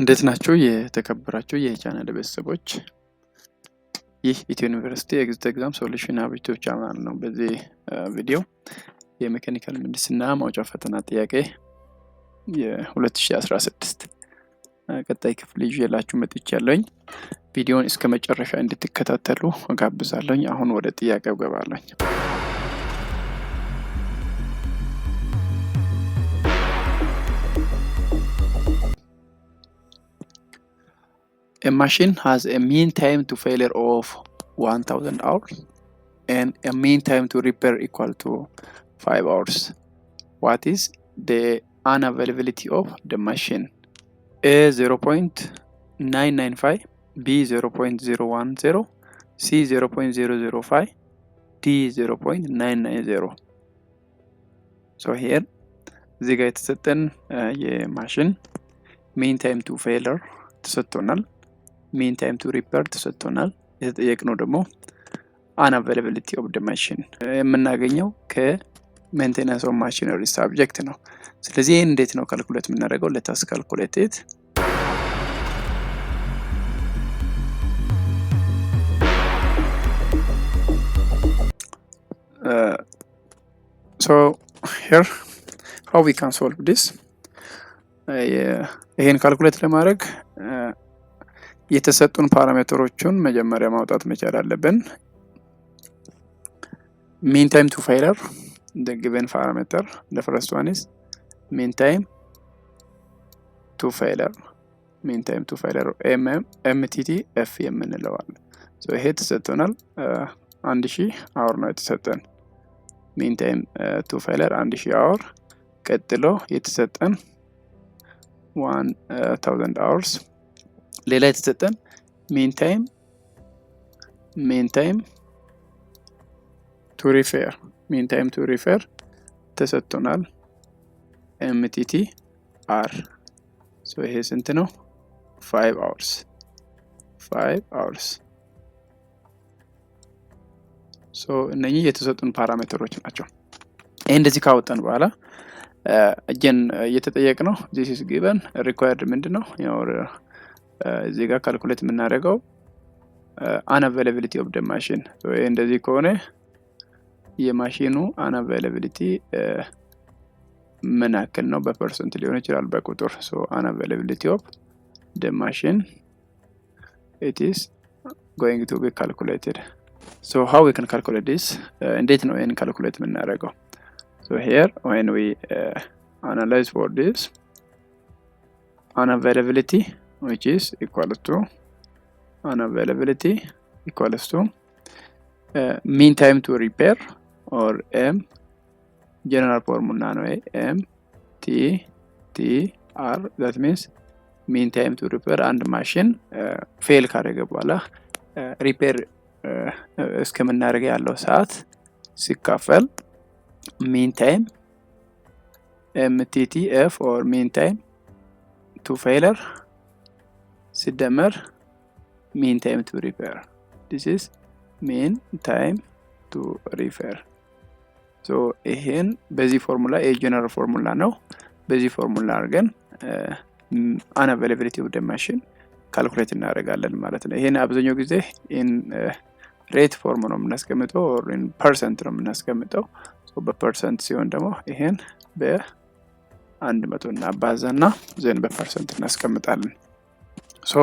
እንዴት ናችሁ የተከበራችሁ የቻናል ቤተሰቦች? ይህ ኢትዮ ዩኒቨርሲቲ ኤግዛም ሶሉሽን ሀብ ዩቲዩብ ቻናል ነው። በዚህ ቪዲዮ የሜካኒካል ምህንድስና ማውጫ ፈተና ጥያቄ የ2016 ቀጣይ ክፍል ይዤላችሁ መጥቻለሁ። ቪዲዮውን እስከ መጨረሻ እንድትከታተሉ እጋብዛለሁ። አሁን ወደ ጥያቄው ገባለሁ። A machine has a mean time to failure of 1000 hours and a mean time to repair equal to 5 hours. What is the unavailability of the machine? A 0.995, B 0.010, C 0.005, D 0.990. So here the guy ተሰጠን የማሽን mean time to failure ተሰጥቶናል። mean time to repair ተሰጥቶናል። የተጠየቅነው ደግሞ unavailability of the machine የምናገኘው ከሜንቴናንስ ኦፍ ማሽነሪ ሳብጀክት ነው። ስለዚህ ይሄን እንዴት ነው ካልኩሌት የምናደርገው? let us calculate it. So here how we can solve this? ይሄን ካልኩሌት ለማድረግ የተሰጡን ፓራሜትሮችን መጀመሪያ ማውጣት መቻል አለብን። mean time to failure, the given parameter, the first one is mean time to failure. mean time to failure MTTF የምንለው አለ። so ይሄ ተሰጥቶናል 1000 hour ነው የተሰጠን mean time to failure 1000 hour። ቀጥሎ የተሰጠን 1000 hours ሌላ የተሰጠን mean time to repair ተሰጥቶናል MTTR። so ይሄ ስንት ነው? 5 hours። so እነኚህ የተሰጡን ፓራሜትሮች ናቸው። ይሄ እንደዚህ ካወጣን በኋላ again እየተጠየቅነው this is given required ምንድነው? ያው እዚህ ጋር ካልኩሌት የምናደርገው unavailability of the machine። so እንደዚህ ከሆነ የማሽኑ unavailability ምን ያክል ነው? በፐርሰንት ሊሆን ይችላል በቁጥር። so unavailability of the machine it is going to be calculated. so how we can calculate this? እንዴት ነው ይሄን ካልኩሌት የምናደርገው? so here when we analyze for this unavailability which is equal to mean time to repair or M general formula ነው MTTR that means mean time to repair and machine fail ካደረገ በኋላ repair እስከምናደርግ ያለው ሰዓት ሲካፈል mean time MTTF or mean time to failure ሲደመር mean time to repair. this is mean time to repair. so ይሄን በዚህ ፎርሙላ ጀነራል ፎርሙላ ነው። በዚህ ፎርሙላ አድርገን unavailability of the machine ካልኩሌት እናደርጋለን ማለት ነው። ይሄን አብዛኛው ጊዜ in rate form ነው የምናስቀምጠው or in percent ነው የምናስቀምጠው። so በፐርሰንት ሲሆን ደግሞ ይሄን በ100 እናባዛና ዘን በፐርሰንት እናስቀምጣለን። so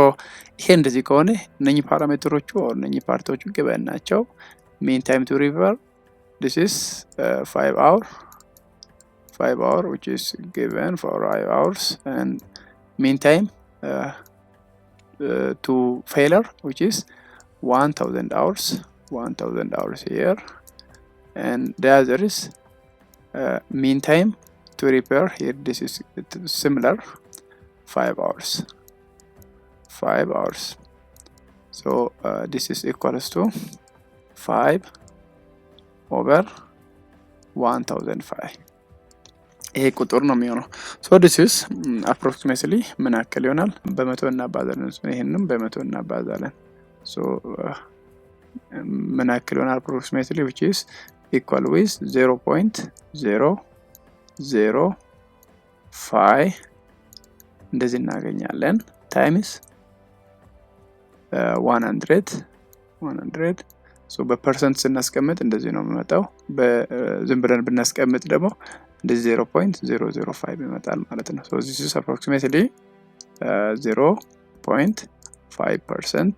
ይሄ እንደዚህ ከሆነ እነኚህ ፓራሜትሮቹ or እነኚህ ፓርቶቹ given ናቸው። mean time to repair this is 5 hour which is given for 5 hours and mean time to failure which is 1000 hours here and the other is mean time to repair here this is similar 5 hours. so this is equals to 5 over 1005 ይሄ ቁጥር ነው የሚሆነው። so this is approximately ምን ያክል ይሆናል? በመቶ እናባዛለን። ይሄንንም በመቶ እናባዛለን። so ምን ያክል ይሆናል? approximately which is equal with 0.005 እንደዚህ እናገኛለን። times 100 ሶ በፐርሰንት ስናስቀምጥ እንደዚህ ነው የሚመጣው። በዝም ብለን ብናስቀምጥ ደግሞ እንደዚህ 0.005 ይመጣል ማለት ነው። ሶ this is approximately 0.5%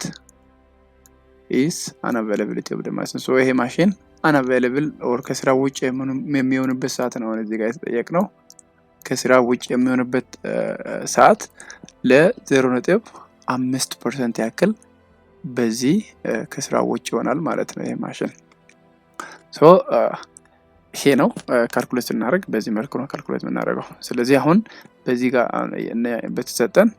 is unavailability of the machine። ሶ ይሄ ማሽን unavailable or ከስራ ውጭ የሚሆንበት ሰዓት ነው እዚህ ጋር የተጠየቅነው። ከስራ ውጭ የሚሆንበት ሰዓት ለ0.5% ያክል በዚህ ከስራ ውጭ ይሆናል ማለት ነው ይሄ ማሽን። ሶ ይሄ ነው ካልኩሌት እናደርግ በዚህ መልኩ ነው ካልኩሌት የምናደርገው። ስለዚህ አሁን በዚህ ጋር በተሰጠን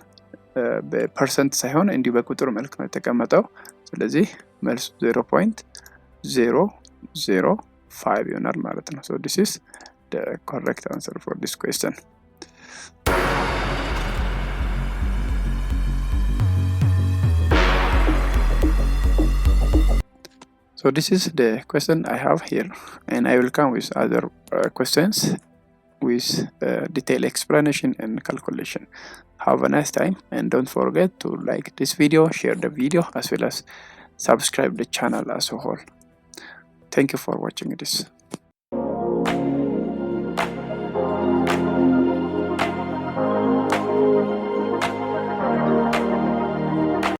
በፐርሰንት ሳይሆን እንዲሁ በቁጥር መልክ ነው የተቀመጠው። ስለዚህ መልሱ 0.005 ይሆናል ማለት ነው። so this is the correct answer for this question. So this is the question I have here, and I will come with other questions with detailed explanation and calculation. Have a nice time, and don't forget to like this video, share the video, as well as subscribe the channel as a whole. Thank you for watching this.